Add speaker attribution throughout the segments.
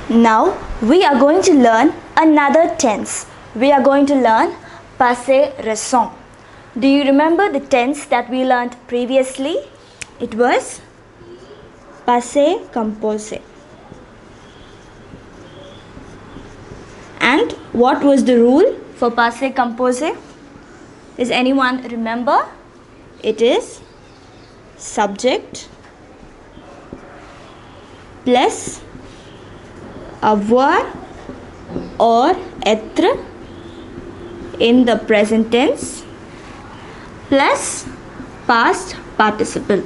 Speaker 1: Now we are going to learn another tense. We are going to learn passé récent. Do you remember the tense that we learned previously? It was passé composé. And what was the rule for passé composé? Does anyone remember? It is subject plus avoir or être in the present tense plus past participle.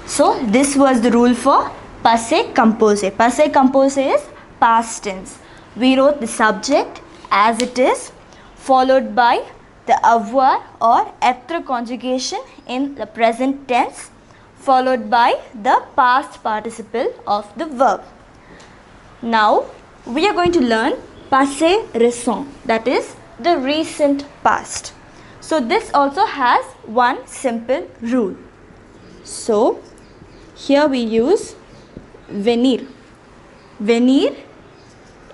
Speaker 1: So this was the rule for passé composé. Passé composé is past tense. We wrote the subject as it is, followed by the avoir or être conjugation in the present tense, followed by the past participle of the verb. Now we are going to learn passé récent, that is the recent past. So this also has one simple rule. So here we use venir. Venir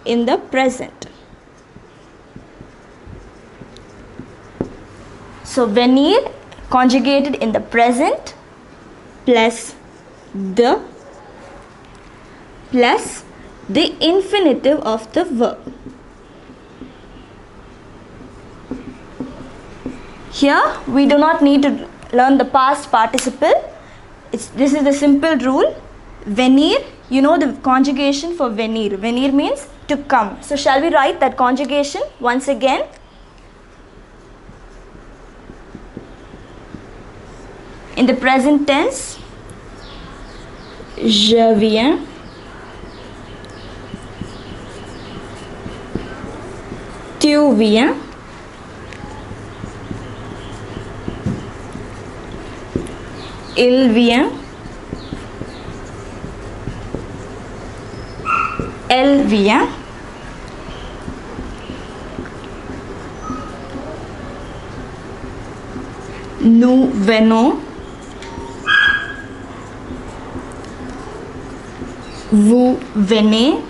Speaker 1: in the present. So venir conjugated in the present plus the infinitive of the verb. Here we do not need to learn the past participle. This is the simple rule. Venir, you know the conjugation for venir. Venir means to come. So shall we write that conjugation once again? In the present tense, je viens, tu viens, il vient, elle vient, nous venons, vous venez,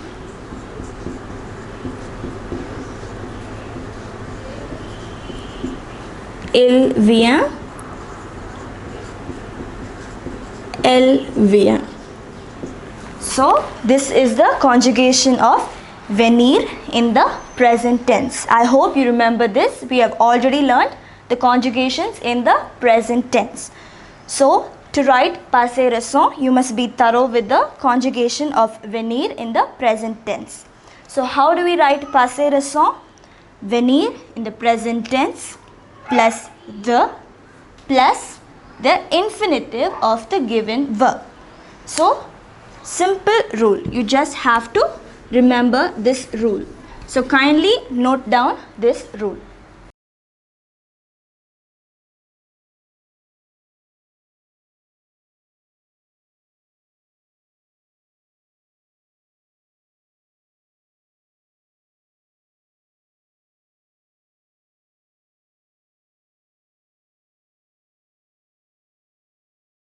Speaker 1: il vient, elle vient. So this is the conjugation of venir in the present tense. I hope you remember this. We have already learned the conjugations in the present tense. So to write passé récent, you must be thorough with the conjugation of venir in the present tense. So how do we write passé récent? Venir in the present tense plus the infinitive of the given verb. So simple rule. You just have to remember this rule. So kindly note down this rule.